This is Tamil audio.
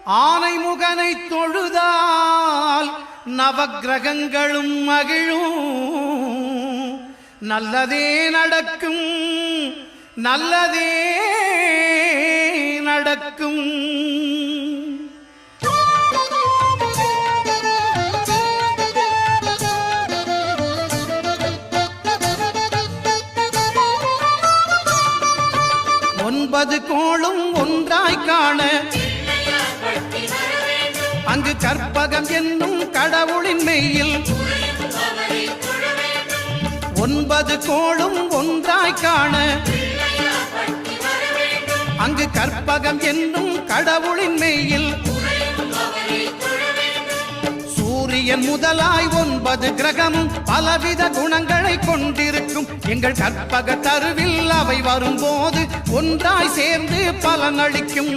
ஆனைமுகனை தொழுதால் நவக்கிரகங்களும் மகிழும். நல்லதே நடக்கும், நல்லதே நடக்கும். ஒன்பது கோளும் ஒன்றாய் காண அங்கு கற்பகம் என்னும் கடவுளின் மெய்யில் ஒன்பது கோளும் ஒன்றாய் காண அங்கு கற்பகம் என்னும் கடவுளின் மெய்யில் சூரியன் முதலாய் 9 கிரகமும் பலவித குணங்களை கொண்டிருக்கும். எங்கள் கற்பக தருவில் அவை வரும்போது ஒன்றாய் சேர்ந்து பலனளிக்கும்.